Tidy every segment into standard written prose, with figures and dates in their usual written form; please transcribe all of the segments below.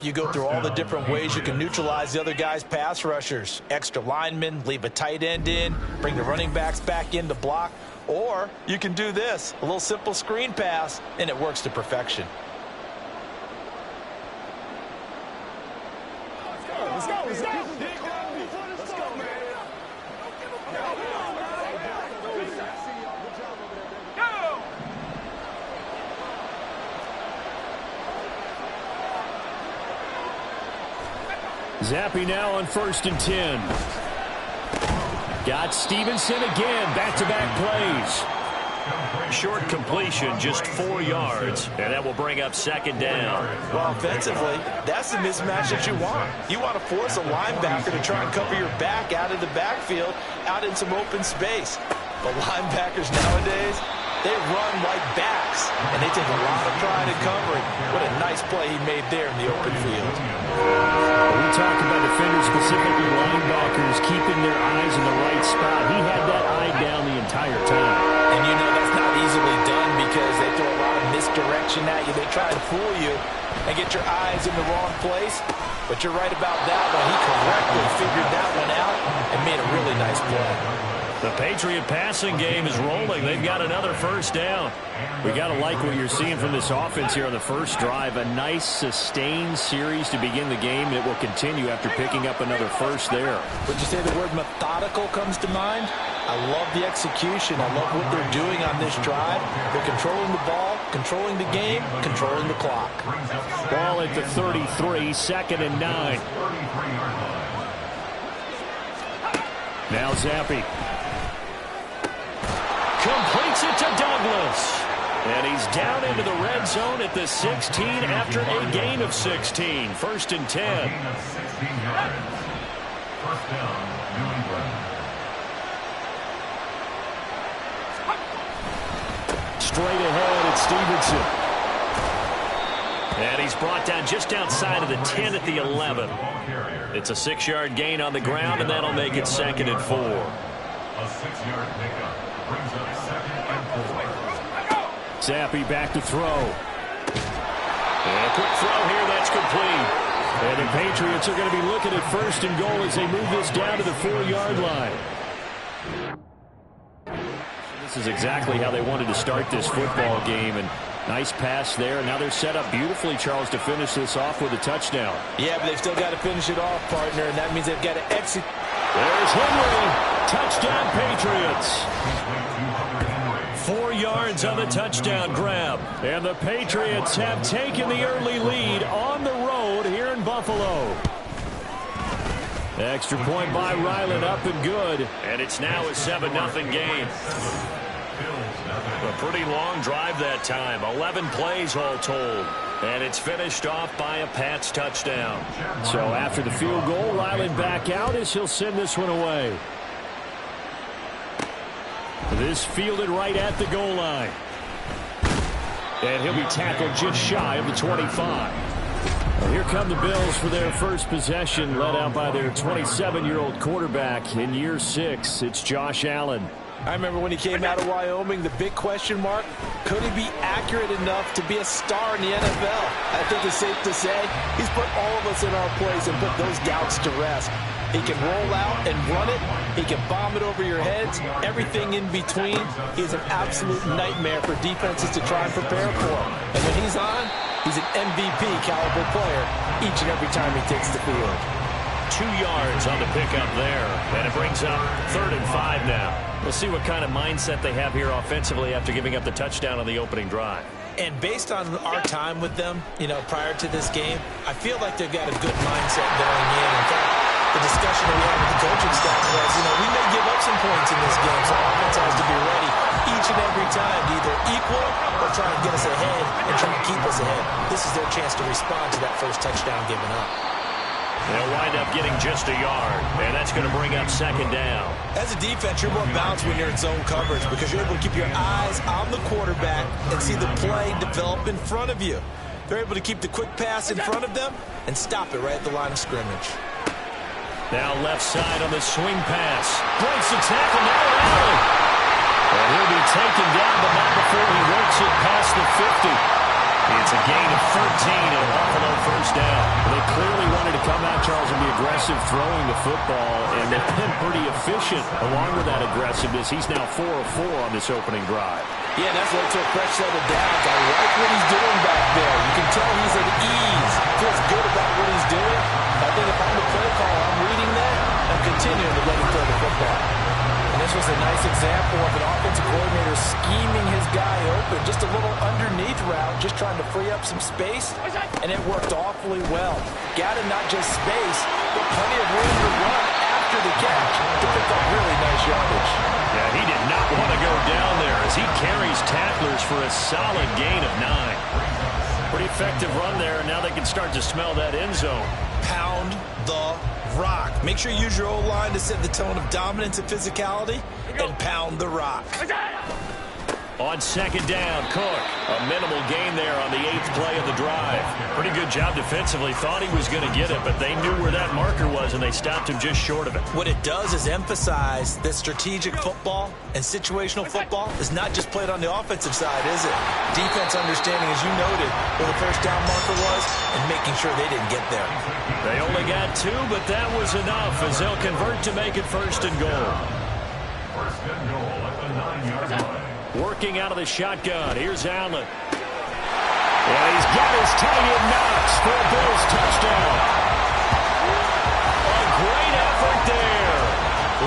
You go through all the different ways you can neutralize the other guy's pass rushers. Extra linemen, leave a tight end in, bring the running backs back in to block. Or you can do this, a little simple screen pass, and it works to perfection. Let's go, let's go. Zappe now on 1st and 10. Got Stevenson again, back-to-back plays. Short completion, just 4 yards, and that will bring up 2nd down. Well, offensively, that's the mismatch that you want. You want to force a linebacker to try and cover your back out of the backfield, out in some open space. But linebackers nowadays, they run like backs, and they take a lot of pride in covering. What a nice play he made there in the open field. We talk about defenders, specifically linebackers, keeping their eyes in the right spot. He had that eye down the entire time. And you know that's not easily done because they throw a lot of misdirection at you. They try and fool you and get your eyes in the wrong place. But you're right about that one. He correctly figured that one out and made a really nice play. The Patriot passing game is rolling. They've got another 1st down. We got to like what you're seeing from this offense here on the first drive. A nice, sustained series to begin the game, and it will continue after picking up another 1st there. Would you say the word methodical comes to mind? I love the execution. I love what they're doing on this drive. They're controlling the ball, controlling the game, controlling the clock. Ball at the 33, 2nd and 9. Now Zappe. Completes it to Douglas. And he's down into the red zone at the 16 after a gain of 16. 1st and 10. Straight ahead, it's Stevenson. And he's brought down just outside of the 10 at the 11. It's a 6-yard gain on the ground, and that'll make it 2nd and 4. A 6-yard pickup brings up 2nd and 4. Zappe back to throw. And a quick throw here, that's complete. And the Patriots are going to be looking at 1st and goal as they move this down to the 4-yard line. This is exactly how they wanted to start this football game, and nice pass there. Now they're set up beautifully, Charles, to finish this off with a touchdown. Yeah, but they've still got to finish it off, partner, and that means they've got to execute. There's Henry. Touchdown, Patriots. 4 yards on the touchdown grab. And the Patriots have taken the early lead on the road here in Buffalo. Extra point by Ryland, up and good. And it's now a 7-0 game. A pretty long drive that time. 11 plays all told. And it's finished off by a Pats touchdown. So after the field goal, Ryland back out as he'll send this one away. This fielded right at the goal line. And he'll be tackled just shy of the 25. Well, here come the Bills for their first possession, led out by their 27-year-old quarterback in year 6. It's Josh Allen. I remember when he came out of Wyoming, the big question mark, could he be accurate enough to be a star in the NFL? I think it's safe to say he's put all of us in our place and put those doubts to rest. He can roll out and run it. He can bomb it over your heads. Everything in between. He's an absolute nightmare for defenses to try and prepare for. And when he's on, he's an MVP caliber player each and every time he takes the field. 2 yards on the pickup there. And it brings up 3rd and 5 now. We'll see what kind of mindset they have here offensively after giving up the touchdown on the opening drive. And based on our time with them, prior to this game, I feel like they've got a good mindset going in. In fact, the discussion that we had with the coaching staff was, we may give up some points in this game, so our offense has to be ready each and every time to either equal or try and get us ahead and try and keep us ahead. This is their chance to respond to that first touchdown given up. They'll wind up getting just a yard, and that's going to bring up 2nd down. As a defense, you're more balanced when you're in zone coverage because you're able to keep your eyes on the quarterback and see the play develop in front of you. They're able to keep the quick pass in front of them and stop it right at the line of scrimmage. Now left side on the swing pass. Breaks the tackle, now Allen. And he'll be taken down, but not before he works it past the 50. It's a gain of 13 and a Buffalo first down. They clearly wanted to come out, Charles, and be aggressive throwing the football, and they've been pretty efficient along with that aggressiveness. He's now 4 of 4 on this opening drive. Yeah, that's led to a fresh set of downs. I like what he's doing back there. You can tell he's at ease. Feels good about what he's doing. I think if I'm the play call, I'm reading that and continuing to let him throw the football. And this was a nice example of an offensive coordinator scheming his guy open. Just a little underneath route, just trying to free up some space, and it worked awfully well. Got him not just space, but plenty of room to run after the catch to pick up really nice yardage. Yeah, he did not want to go down there as he carries tacklers for a solid gain of 9. Pretty effective run there, and now they can start to smell that end zone. Pound the rock. Make sure you use your O-line to set the tone of dominance and physicality, and pound the rock. On second down, Cook. A minimal gain there on the 8th play of the drive. Pretty good job defensively. Thought he was going to get it, but they knew where that marker was, and they stopped him just short of it. What it does is emphasize that strategic football and situational football is not just played on the offensive side, is it? Defense understanding, as you noted, where the first down marker was and making sure they didn't get there. They only got 2, but that was enough as they'll convert to make it 1st and goal. 1st and goal at the 9-yard line. Working out of the shotgun. Here's Allen. And he's got his tight end Knox for a Bills touchdown. A great effort there.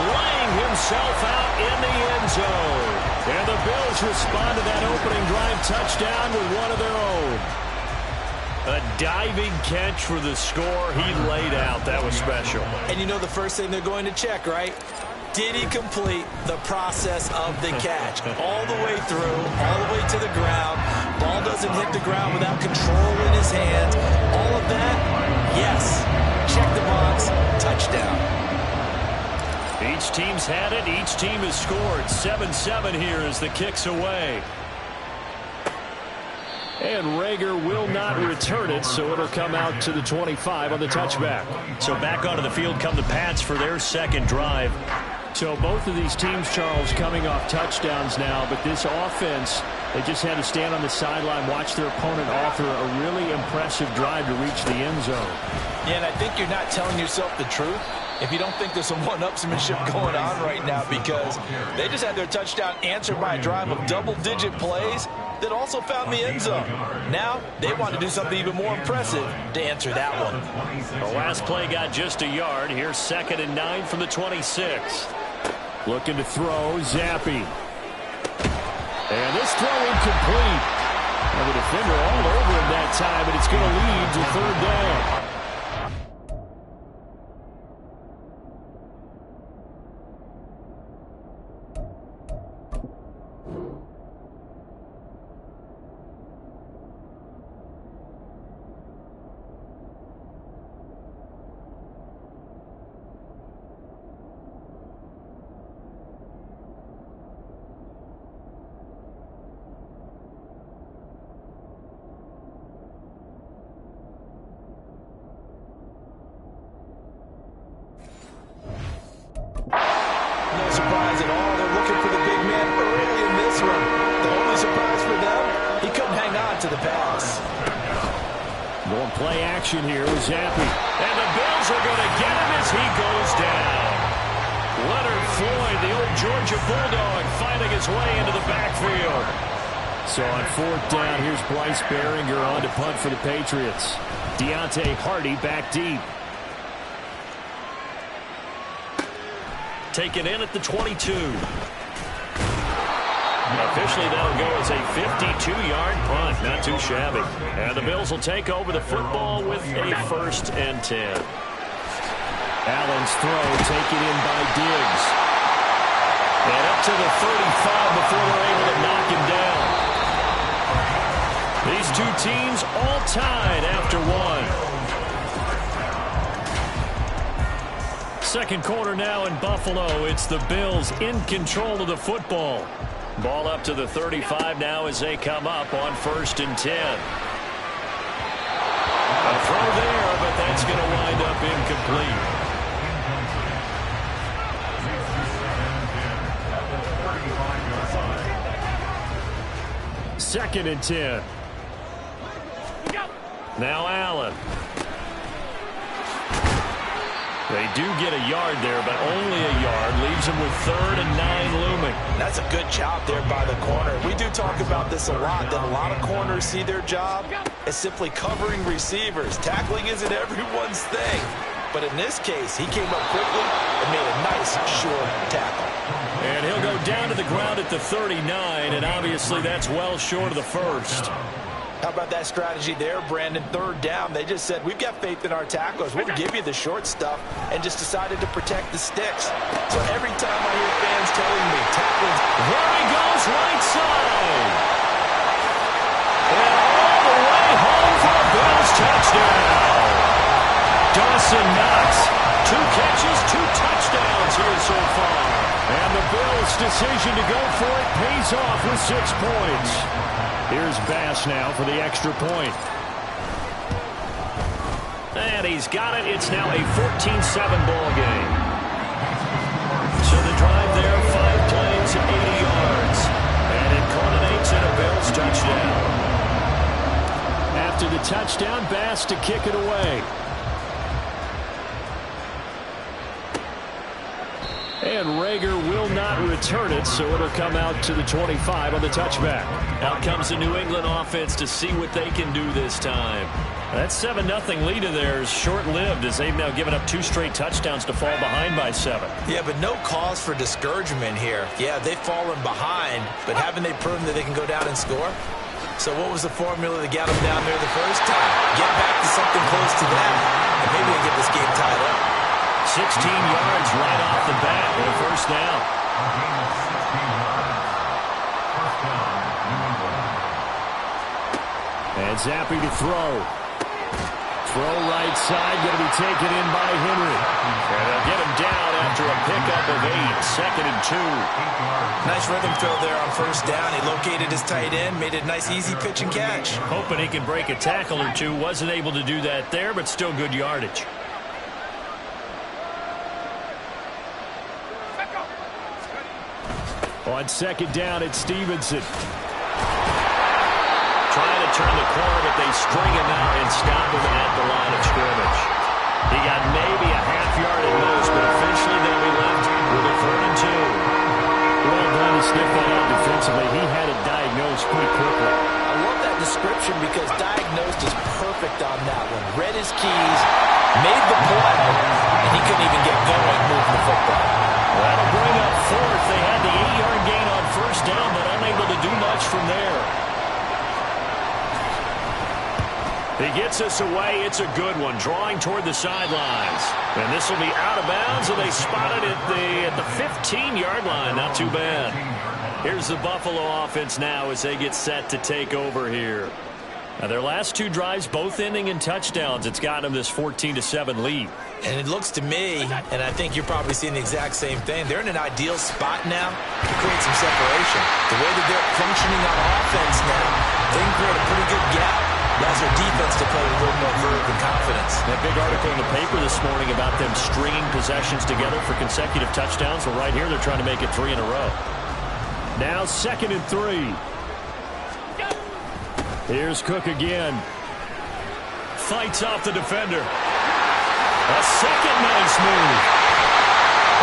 Laying himself out in the end zone. And the Bills respond to that opening drive touchdown with one of their own. A diving catch for the score he laid out. That was special. And you know the first thing they're going to check, right? Did he complete the process of the catch? All the way through, all the way to the ground. Ball doesn't hit the ground without control in his hands. All of that, yes. Check the box, touchdown. Each team's had it. Each team has scored. 7-7 here as the kick's away. And Rager will not return it, so it'll come out to the 25 on the touchback. So back onto the field come the Pats for their second drive. So both of these teams, Charles, coming off touchdowns now, but this offense, they just had to stand on the sideline, watch their opponent author a really impressive drive to reach the end zone. Yeah, and I think you're not telling yourself the truth if you don't think there's some one-upsmanship going on right now, because they just had their touchdown answered by a drive of double-digit plays that also found the end zone. Now they want to do something even more impressive to answer that one. The last play got just a yard. Here's 2nd and 9 from the 26. Looking to throw, Zappi. And this throw incomplete. And the defender all over him that time, and it's going to lead to 3rd down. No surprise at all. They're looking for the big man early in this one. The only surprise for them, he couldn't hang on to the pass. Going play action here with Zappi. And the Bills are going to get him as he goes down. Leonard Floyd, the old Georgia Bulldog, finding his way into the backfield. So on 4th down, here's Bryce Behringer on to punt for the Patriots. Deontay Hardy back deep. Taken in at the 22. Officially, that'll go as a 52-yard punt. Not too shabby. And the Bills will take over the football with a 1st and 10. Allen's throw taken in by Diggs. And up to the 35 before they're able to knock him down. These two teams all tied after one. Second quarter now in Buffalo. It's the Bills in control of the football. Ball up to the 35 now as they come up on 1st and 10. A throw there, but that's going to wind up incomplete. 2nd and 10. Now Allen. They do get a yard there, but only a yard. Leaves them with 3rd and 9 looming. That's a good job there by the corner. We do talk about this a lot, that a lot of corners see their job as simply covering receivers. Tackling isn't everyone's thing. But in this case, he came up quickly and made a nice, short tackle. And he'll go down to the ground at the 39, and obviously that's well short of the first. How about that strategy there, Brandon? 3rd down. They just said, we've got faith in our tacklers. We'll give you the short stuff, and just decided to protect the sticks. So every time I hear fans telling me tackling, there he goes, right side. And all the way home for a Bills touchdown. Dawson Knox, 2 catches, 2 touchdowns here so far. And the Bills' decision to go for it pays off with 6 points. Here's Bass now for the extra point. And he's got it. It's now a 14-7 ball game. So the drive there, 5 plays, 80 yards. And it culminates in a Bills touchdown. After the touchdown, Bass to kick it away. And Rager will not return it, so it'll come out to the 25 on the touchback. Out comes the New England offense to see what they can do this time. That 7-0 lead of theirs short-lived as they've now given up 2 straight touchdowns to fall behind by 7. Yeah, but no cause for discouragement here. Yeah, they've fallen behind, but haven't they proven that they can go down and score? So what was the formula that got them down there the first time? Get back to something close to that, and maybe they get this game tied up. 16 yards right off the bat with a first down. And Zappi to throw. Throw right side, going to be taken in by Henry. And they'll get him down after a pickup of 8, 2nd and 2. Nice rhythm throw there on first down. He located his tight end, made it a nice easy pitch and catch. Hoping he can break a tackle or two. Wasn't able to do that there, but still good yardage. On 2nd down, it's Stevenson. Trying to turn the corner, but they string him out and stop him at the line of scrimmage. He got maybe a half yard at most, but officially they'll be left with a 3rd and 2. Well done to sniff that out defensively. He had it diagnosed pretty quickly. I love that description because diagnosed is perfect on that one. Read his keys, made the play, and he couldn't even get going moving the football. That'll bring up 4th. They had the 8-yard gain on first down, but unable to do much from there. He gets us away. It's a good one, drawing toward the sidelines. And this will be out of bounds, and they spotted it at the 15-yard line. Not too bad. Here's the Buffalo offense now as they get set to take over here. Now, their last 2 drives, both ending in touchdowns. It's got them this 14-7 lead. And it looks to me, and I think you're probably seeing the exact same thing, they're in an ideal spot now to create some separation. The way that they're functioning on offense now, they can create a pretty good gap. Allows their defense to play with a little more verve and confidence. That big article in the paper this morning about them stringing possessions together for consecutive touchdowns. Well, right here, they're trying to make it 3 in a row. Now 2nd and 3. Here's Cook again. Fights off the defender. A second nice move.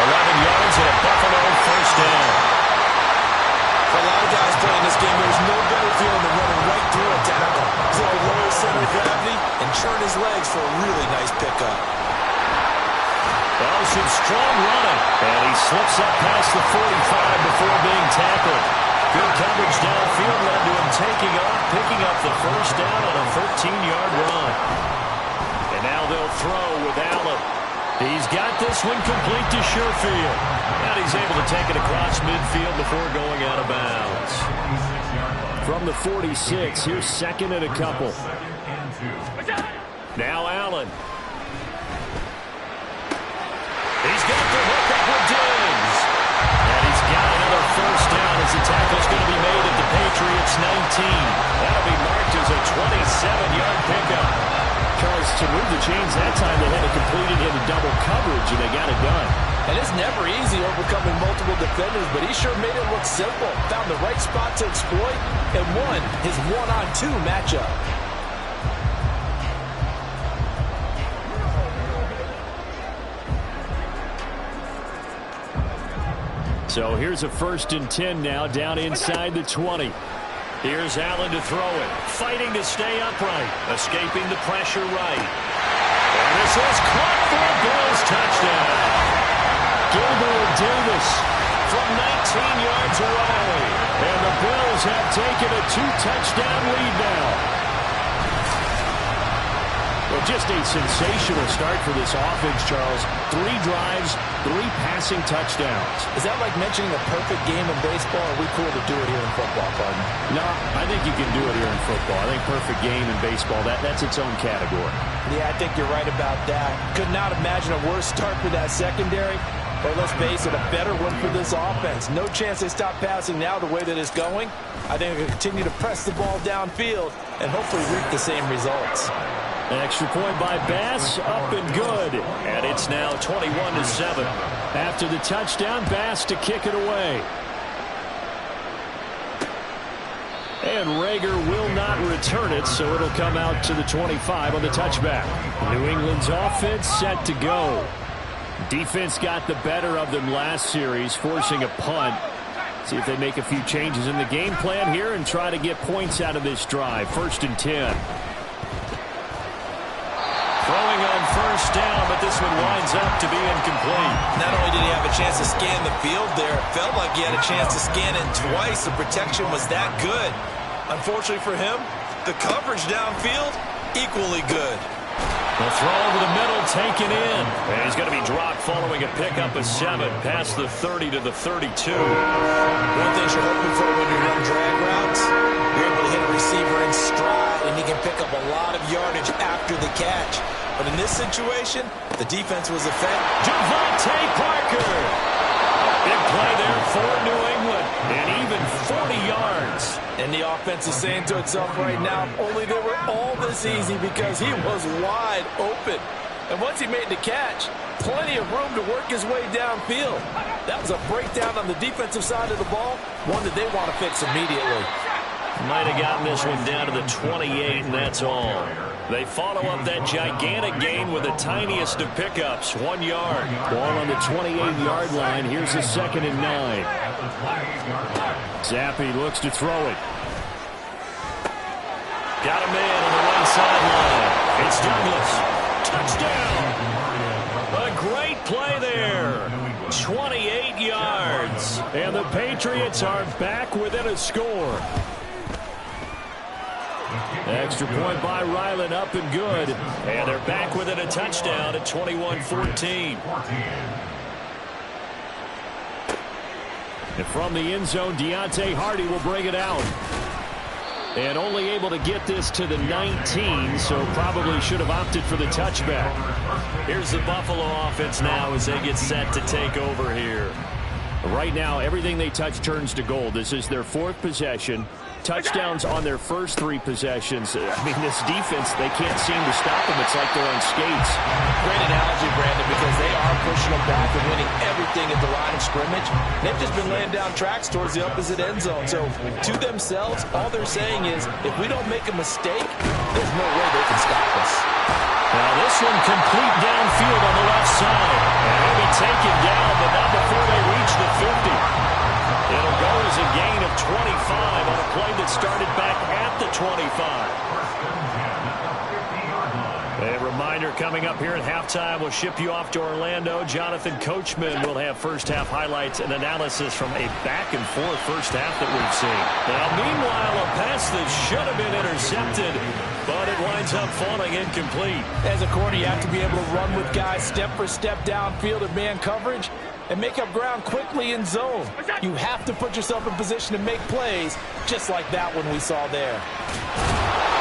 11 yards and a Buffalo first down. For a lot of guys playing this game, there's no better feeling than running right through a tackle. He's able to lower his center of gravity and churn his legs for a really nice pickup. Oh, some strong running. And he slips up past the 45 before being tackled. Good coverage downfield led to him taking off, picking up the first down on a 13-yard run. And now they'll throw with Allen. He's got this one complete to Sherfield. And he's able to take it across midfield before going out of bounds. From the 46, here's 2nd and a couple. Now Allen. He's got the hook up with Diggs. And he's got another first down as the tackle's going to be made at the Patriots 19. That'll be marked as a 27-yard pickup. Because to move the chains that time, they had to complete it into double coverage, and they got it done. And it's never easy overcoming multiple defenders, but he sure made it look simple. Found the right spot to exploit and won his 1-on-2 matchup. So here's a 1st and 10 now, down inside the 20. Here's Allen to throw it. Fighting to stay upright. Escaping the pressure right. And this is caught for a Bills touchdown. Gabriel Davis From 19 yards away. And the Bills have taken a 2-touchdown lead now. Well, just a sensational start for this offense, Charles. 3 drives, 3 passing touchdowns. Is that like mentioning a perfect game in baseball? Or are we cool to do it here in football, partner? No, I think you can do it here in football. I think perfect game in baseball, that's its own category. Yeah, I think you're right about that. Could not imagine a worse start for that secondary. Or let's face it, a better one for this offense. No chance they stop passing now the way that it's going. I think they'll continue to press the ball downfield and hopefully reap the same results. Extra point by Bass, up and good. And it's now 21-7. After the touchdown, Bass to kick it away. And Rager will not return it, so it'll come out to the 25 on the touchback. New England's offense set to go. Defense got the better of them last series, forcing a punt. See if they make a few changes in the game plan here and try to get points out of this drive. 1st and 10. Throwing on 1st down, but this one winds up to be incomplete. Not only did he have a chance to scan the field there, it felt like he had a chance to scan it twice. The protection was that good. Unfortunately for him, the coverage downfield, equally good. The throw over the middle, taken in. And he's going to be dropped following a pickup of 7 past the 30 to the 32. One thing you're hoping for when you run drag routes, you're able to hit a receiver in stride, and he can pick up a lot of yardage after the catch. But in this situation, the defense was effective. Devontae Parker. Big play there for New England. And even 40 yards. And the offense is saying to itself right now, only they were all this easy because he was wide open. And once he made the catch, plenty of room to work his way downfield. That was a breakdown on the defensive side of the ball, one that they want to fix immediately. Might have gotten this one down to the 28, and that's all. They follow up that gigantic gain with the tiniest of pickups, 1 yard. Ball on the 28-yard line. Here's a 2nd and 9. Zappi looks to throw it. Got a man on the right sideline. It's Douglas. Touchdown! A great play there. 28 yards. And the Patriots are back within a score. Extra point by Ryland, up and good. And they're back within a touchdown at 21-14. And from the end zone, Deontay Hardy will bring it out. And only able to get this to the 19, so probably should have opted for the touchback. Here's the Buffalo offense now as they get set to take over here. Right now, everything they touch turns to gold. This is their 4th possession. Touchdowns on their first 3 possessions. I mean, this defense, they can't seem to stop them. It's like they're on skates. Great analogy, Brandon, because they are pushing them back and winning everything at the line of scrimmage. They've just been laying down tracks towards the opposite end zone. So, to themselves, all they're saying is, if we don't make a mistake, there's no way they can stop us. Now this one complete downfield on the left side. And he'll be taken down, but not before they reach the 50. It'll go as a gain of 25 on a play that started back at the 25. A reminder coming up here at halftime. We'll ship you off to Orlando. Jonathan Coachman will have first-half highlights and analysis from a back-and-forth first half that we've seen. Now, meanwhile, a pass that should have been intercepted, but it winds up falling incomplete. As a corner, you have to be able to run with guys step for step downfield in man coverage and make up ground quickly in zone. You have to put yourself in position to make plays, just like that one we saw there.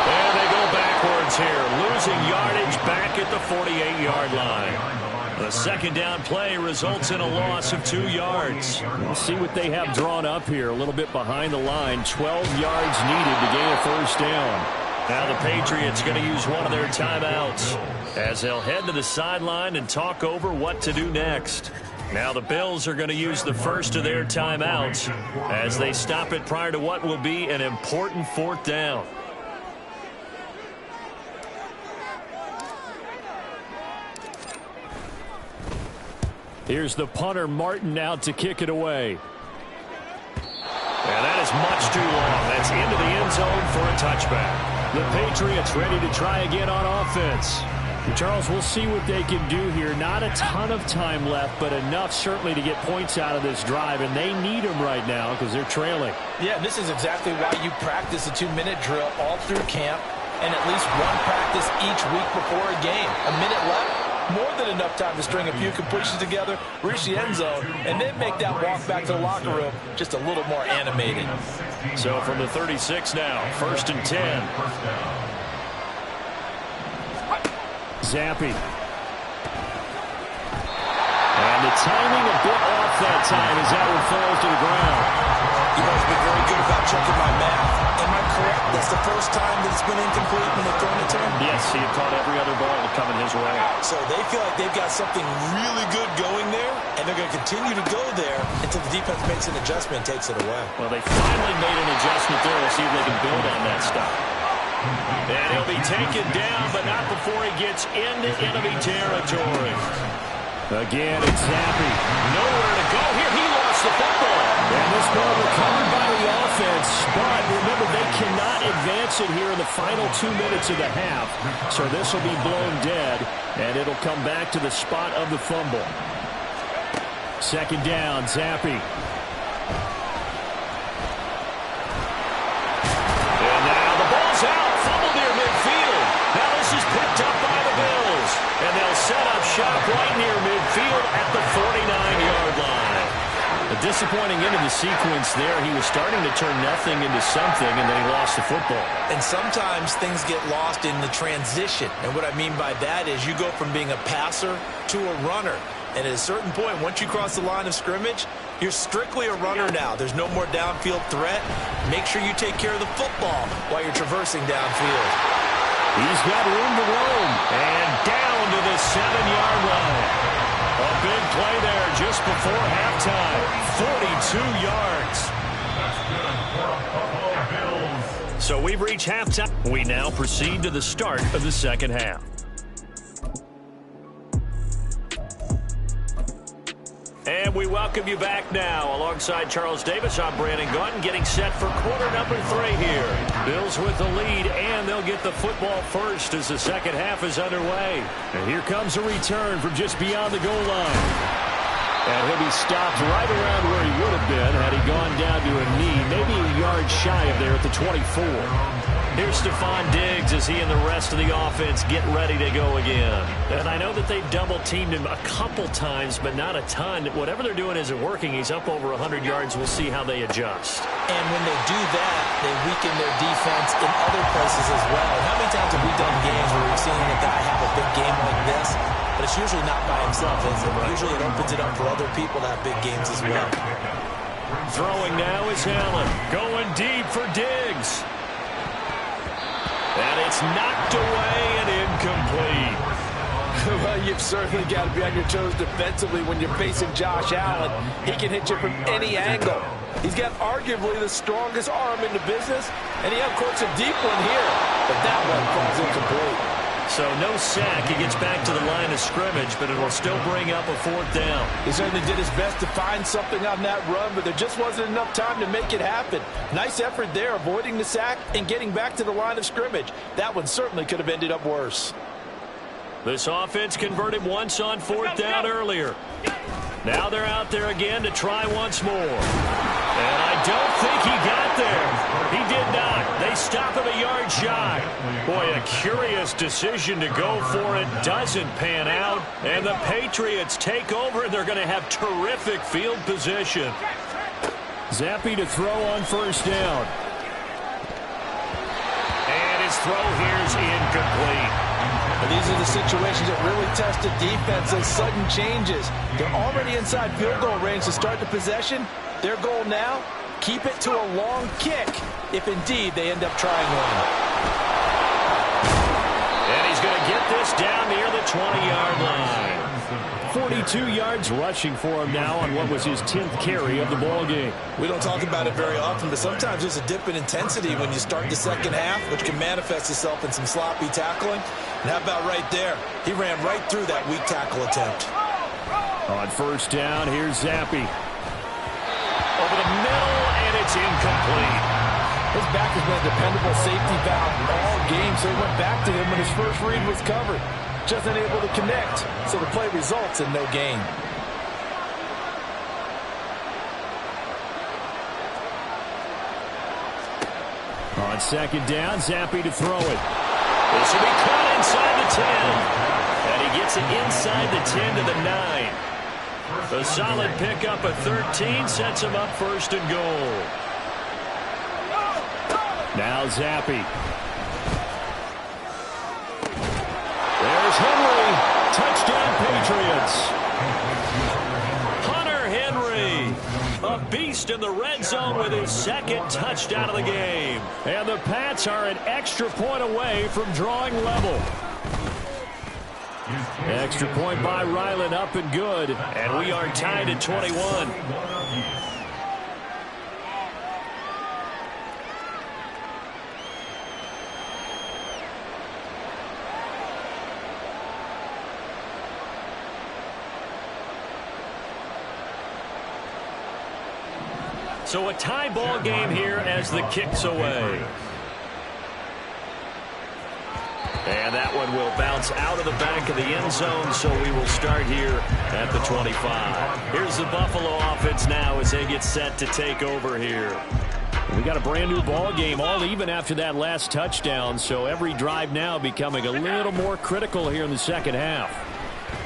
And they go backwards here, losing yardage back at the 48-yard line. The second down play results in a loss of 2 yards. We'll see what they have drawn up here, a little bit behind the line. 12 yards needed to gain a first down. Now the Patriots going to use one of their timeouts as they'll head to the sideline and talk over what to do next. Now the Bills are going to use the first of their timeouts as they stop it prior to what will be an important 4th down. Here's the punter, Martin, out to kick it away. And that is much too long. That's into the end zone for a touchback. The Patriots ready to try again on offense. Charles, we'll see what they can do here. Not a ton of time left, but enough certainly to get points out of this drive, and they need them right now because they're trailing. Yeah, this is exactly why you practice a 2-minute drill all through camp and at least one practice each week before a game. A minute left, more than enough time to string a few completions together, reach the end zone, and then make that walk back to the locker room just a little more animated. So from the 36 now, 1st and 10. Zappi. And the timing a bit off that time as that one falls to the ground. You guys have been very good about checking my math. Am I correct? That's the first time that it's been incomplete when they've thrown it to him? Yes, he had caught every other ball coming his way. So they feel like they've got something really good going there, and they're going to continue to go there until the defense makes an adjustment and takes it away. Well, they finally made an adjustment there. We'll see if they can build on that stuff. And he'll be taken down, but not before he gets into enemy territory. Again, it's Zappi. Nowhere to go here. He lost the football. And this ball recovered by the offense, but remember, they cannot advance it here in the final 2 minutes of the half. So this will be blown dead, and it'll come back to the spot of the fumble. 2nd down, Zappi. And now the ball's out. Fumble near midfield. Now this is picked up by the Bills. And they'll set up shop right near midfield at the 49-yard line. A disappointing end of the sequence there. He was starting to turn nothing into something, and then he lost the football. And sometimes things get lost in the transition. And what I mean by that is you go from being a passer to a runner. And at a certain point, once you cross the line of scrimmage, you're strictly a runner now. There's no more downfield threat. Make sure you take care of the football while you're traversing downfield. He's got room to roam. And down to the 7-yard line. A big play there just before halftime. 42 yards. So we've reached halftime. We now proceed to the start of the second half. And we welcome you back now. Alongside Charles Davis, I'm Brandon Gaudin, getting set for quarter number 3 here. Bills with the lead, and they'll get the football first as the second half is underway. And here comes a return from just beyond the goal line. And he'll be stopped right around where he would have been had he gone down to a knee, maybe a yard shy of there at the 24. Here's Stephon Diggs as he and the rest of the offense get ready to go again. And I know that they've double-teamed him a couple times, but not a ton. Whatever they're doing isn't working. He's up over 100 yards. We'll see how they adjust. And when they do that, they weaken their defense in other places as well. And how many times have we done games where we've seen a guy have a big game like this, but it's usually not by himself, is it? Usually it opens it up for other people to have big games as well. Throwing now is Allen. Going deep for Diggs. And it's knocked away and incomplete. Well, you've certainly got to be on your toes defensively when you're facing Josh Allen. He can hit you from any angle. He's got arguably the strongest arm in the business, and he uncorks a deep one here. But that one falls incomplete. So no sack. He gets back to the line of scrimmage, but it will still bring up a 4th down. He certainly did his best to find something on that run, but there just wasn't enough time to make it happen. Nice effort there, avoiding the sack and getting back to the line of scrimmage. That one certainly could have ended up worse. This offense converted once on 4th down earlier. Now they're out there again to try once more. And I don't think he got there. He did not. They stop him a yard shy. Boy, a curious decision to go for it. Doesn't pan out. And the Patriots take over. They're going to have terrific field position. Zappi to throw on 1st down. And his throw here's incomplete. These are the situations that really test the defense, those sudden changes. They're already inside field goal range to start the possession. Their goal now, keep it to a long kick if indeed they end up trying one. And he's going to get this down near the 20-yard line. 42 yards rushing for him now on what was his 10th carry of the ball game. We don't talk about it very often, but sometimes there's a dip in intensity when you start the second half, which can manifest itself in some sloppy tackling. And how about right there? He ran right through that weak tackle attempt. On first down, here's Zappi. Over the middle, and it's incomplete. His back has been a dependable safety valve all game, so he went back to him when his first read was covered. Just unable to connect, so the play results in no gain. On second down, Zappi to throw it. This will be caught inside the 10. And he gets it inside the 10 to the 9. A solid pickup of 13 sets him up first and goal. Now Zappi. There's Henry. Touchdown, Patriots. Hunter Henry, a beast in the red zone with his second touchdown of the game. And the Pats are an extra point away from drawing level. Extra point by Ryland, up and good. And we are tied at 21. So a tie ball game here as the kick's away. And that one will bounce out of the back of the end zone, so we will start here at the 25. Here's the Buffalo offense now as they get set to take over here. We got a brand new ball game, all even after that last touchdown, so every drive now becoming a little more critical here in the second half.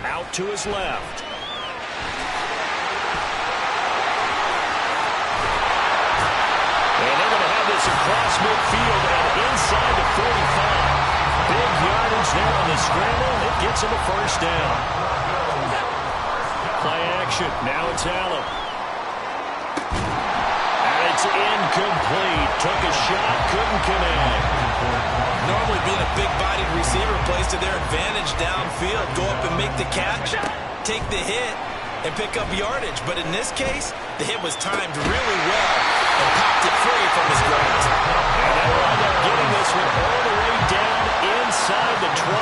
Out to his left. And they're going to have this across midfield and inside the 45. Big yardage there on the scramble. It gets him a first down. Play action. Now it's Allen. And it's incomplete. Took a shot, couldn't connect. Normally being a big-bodied receiver plays to their advantage downfield. Go up and make the catch, take the hit, and pick up yardage. But in this case, the hit was timed really well and popped it free from his grasp. And they will end up getting this one all the way down inside the 20.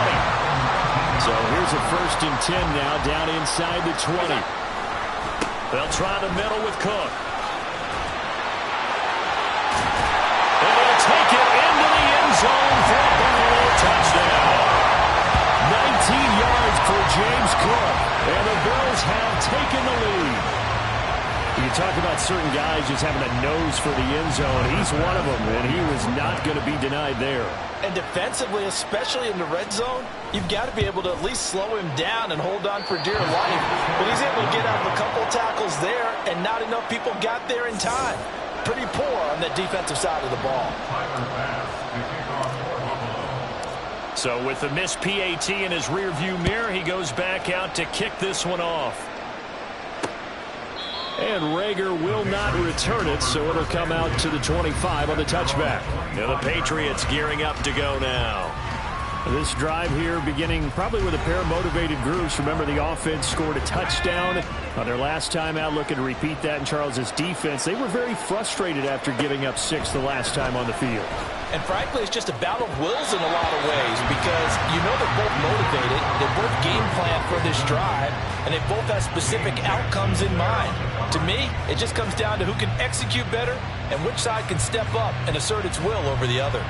So here's a 1st and 10 now, down inside the 20. They'll try the middle with Cook. And they'll take it into the end zone for a Buffalo touchdown. 19 yards for James Cook, and the Bills have taken the lead. You talk about certain guys just having a nose for the end zone. He's one of them, and he was not going to be denied there. And defensively, especially in the red zone, you've got to be able to at least slow him down and hold on for dear life. But he's able to get out of a couple tackles there, and not enough people got there in time. Pretty poor on the defensive side of the ball. So with the missed PAT in his rearview mirror, he goes back out to kick this one off. And Rager will not return it, so it'll come out to the 25 on the touchback. Now the Patriots gearing up to go now. This drive here beginning probably with a pair of motivated groups. Remember, the offense scored a touchdown on their last time out, looking to repeat that in Charles' defense. They were very frustrated after giving up 6 the last time on the field. And frankly, it's just a battle of wills in a lot of ways because you know they're both motivated, they both game plan for this drive, and they both have specific outcomes in mind. To me, it just comes down to who can execute better and which side can step up and assert its will over the other.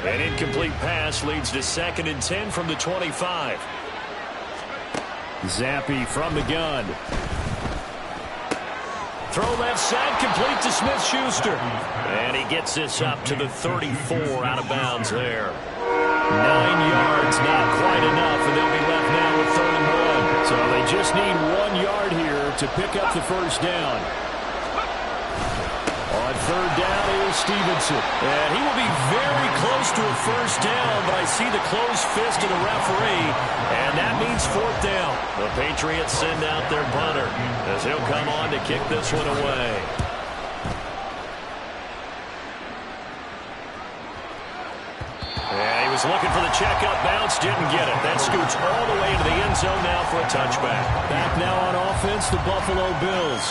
An incomplete pass leads to 2nd and 10 from the 25. Zappi from the gun. Throw left side, complete to Smith-Schuster. And he gets this up to the 34 out of bounds there. 9 yards, not quite enough, and they'll be left now with 3rd and 1. So they just need 1 yard here to pick up the first down. On 3rd down is Stevenson. And he will be very close to a first down, but I see the closed fist of the referee, and that means 4th down. The Patriots send out their punter as he'll come on to kick this one away. And he was looking for the checkup bounce, didn't get it. That scoots all the way into the end zone now for a touchback. Back now on offense, the Buffalo Bills.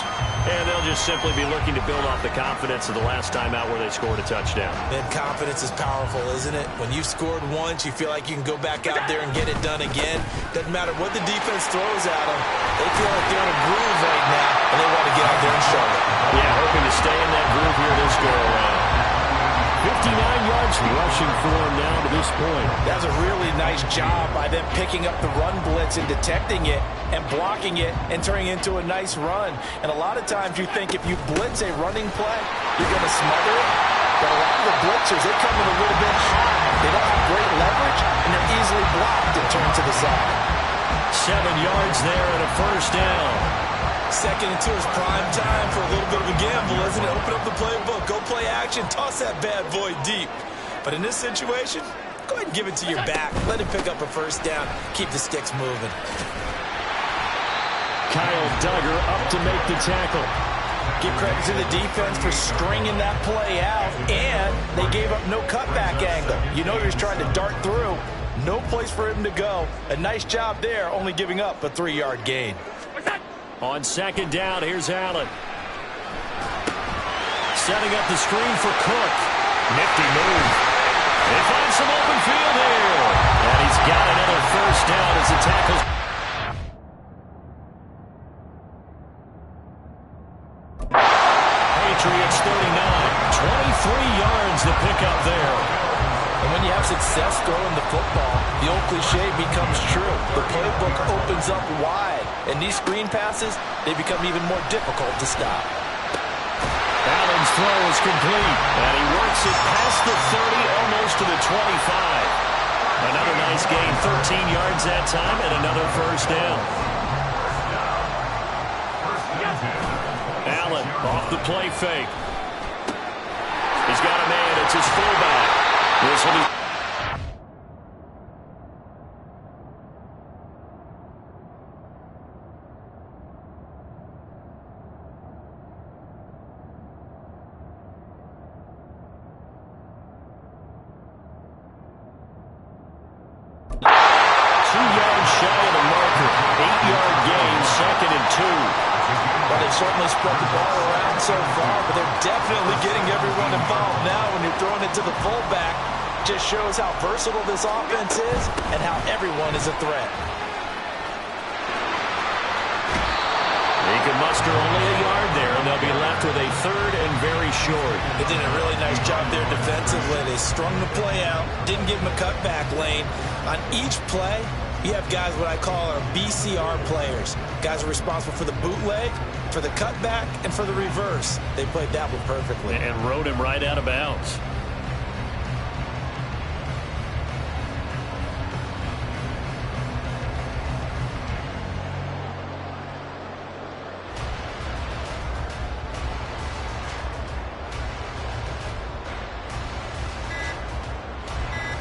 And they'll just simply be looking to build off the confidence of the last time out where they scored a touchdown. And confidence is powerful, isn't it? When you've scored once, you feel like you can go back out there and get it done again. Doesn't matter what the defense throws at them. They feel like they're in a groove right now, and they want to get out there and show it. Yeah, hoping to stay in that groove here this go-around. 59 yards rushing for him now to this point. That was a really nice job by them picking up the run blitz and detecting it and blocking it and turning it into a nice run. And a lot of times you think if you blitz a running play, you're going to smother it. But a lot of the blitzers, they come in a little bit hot. They don't have great leverage, and they're easily blocked and turned to the side. 7 yards there and a first down. 2nd and 2 is prime time for a little bit of a gamble, isn't it? Open up the playbook, go play action, toss that bad boy deep. But in this situation, go ahead and give it to your back. Let him pick up a first down. Keep the sticks moving. Kyle Duggar up to make the tackle. Give credit to the defense for stringing that play out, and they gave up no cutback angle. You know he was trying to dart through. No place for him to go. A nice job there, only giving up a 3-yard gain. On 2nd down, here's Allen. Setting up the screen for Cook. Nifty move. They find some open field here. And he's got another first down as the tackles. Patriots 39. 23 yards to pick up there. And when you have success throwing the football, the old cliche becomes true. The playbook opens up wide. And these screen passes, they become even more difficult to stop. Allen's throw is complete. And he works it past the 30, almost to the 25. Another nice gain, 13 yards that time, and another first down. Allen off the play fake. He's got a man. It's his fullback. This will be... Certainly spread the ball around so far, but they're definitely getting everyone involved now when you're throwing it to the fullback. Just shows how versatile this offense is and how everyone is a threat. He can muster only a yard there, and they'll be left with a 3rd and very short. They did a really nice job there defensively. They strung the play out, didn't give him a cutback lane. On each play, you have guys what I call our BCR players. Guys are responsible for the bootleg, for the cutback, and for the reverse. They played that one perfectly. And rode him right out of bounds.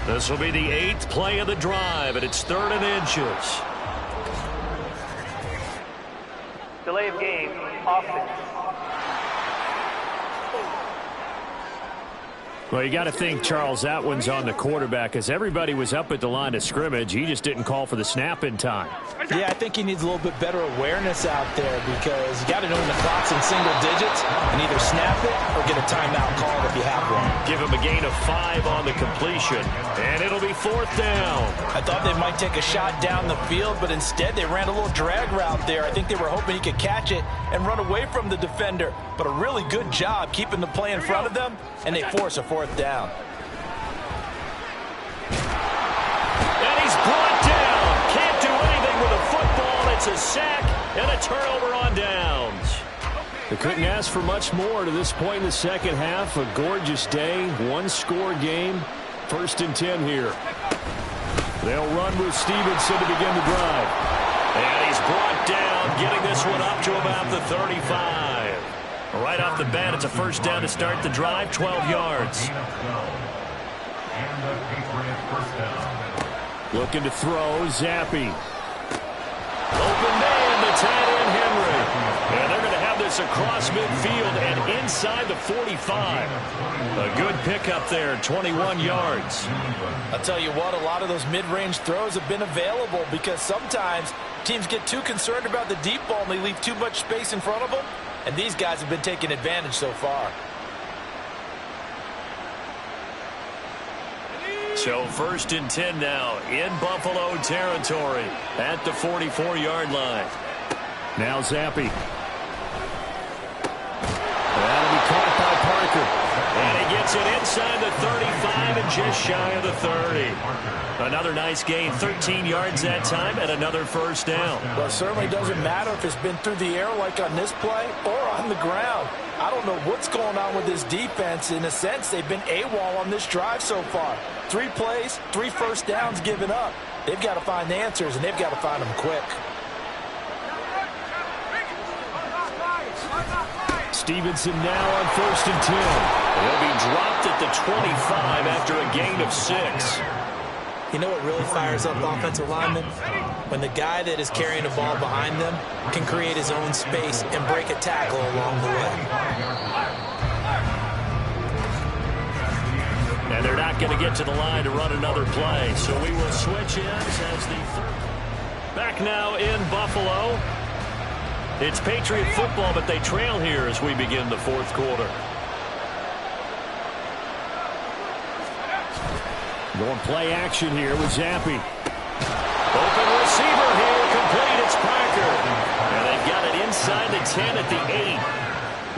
This will be the 8th play of the drive, and it's 3rd and inches. Delay of game, offense. Well, you got to think, Charles, that one's on the quarterback, as everybody was up at the line of scrimmage. He just didn't call for the snap in time. Yeah, I think he needs a little bit better awareness out there because you got to know when the clock's in single digits and either snap it or get a timeout called if you have one. Give him a gain of 5 on the completion, and it'll be 4th down. I thought they might take a shot down the field, but instead they ran a little drag route there. I think they were hoping he could catch it and run away from the defender, but a really good job keeping the play in front of them, and they force a 4th down. And he's brought down. Can't do anything with a football. It's a sack and a turnover on downs. They couldn't ask for much more to this point in the second half. A gorgeous day, 1-score game. 1st and 10 here. They'll run with Stevenson to begin the drive. And he's brought down, getting this one up to about the 35. Right off the bat, it's a first down to start the drive, 12 yards. Looking to throw, Zappi. Open man, the tight end, Henry. And they're going to have this this across midfield and inside the 45. A good pickup there, 21 yards. I'll tell you what, a lot of those mid-range throws have been available because sometimes teams get too concerned about the deep ball and they leave too much space in front of them, and these guys have been taking advantage so far. So 1st and 10 now in Buffalo territory at the 44-yard line. Now Zappi. That'll be caught by Parker. And he gets it inside the 35 and just shy of the 30. Another nice gain, 13 yards that time, and another first down. Well, it certainly doesn't matter if it's been through the air like on this play or on the ground. I don't know what's going on with this defense. In a sense, they've been AWOL on this drive so far. 3 plays, 3 first downs given up. They've got to find the answers, and they've got to find them quick. Stevenson now on 1st and 10. He'll be dropped at the 25 after a gain of 6. You know what really fires up offensive linemen? When the guy that is carrying the ball behind them can create his own space and break a tackle along the way. And they're not going to get to the line to run another play, so we will switch ends as the third. Back now in Buffalo. It's Patriot football, but they trail here as we begin the 4th quarter. Going play action here with Zappi. Open receiver here, complete, it's Parker. And they've got it inside the 10 at the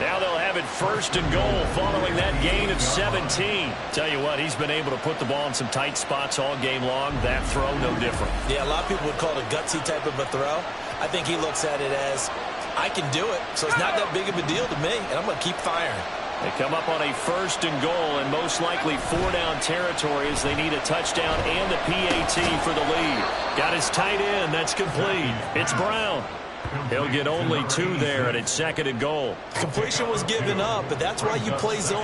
8. Now they'll have it 1st and goal following that gain of 17. Tell you what, he's been able to put the ball in some tight spots all game long. That throw, no different. Yeah, a lot of people would call it a gutsy type of a throw. I think he looks at it as, I can do it, so it's not that big of a deal to me, and I'm going to keep firing. They come up on a 1st and goal and most likely 4-down territory as they need a touchdown and the PAT for the lead. Got his tight end. That's complete. It's Brown. He'll get only 2 there, and it's 2nd and goal. Completion was given up, but that's why you play zone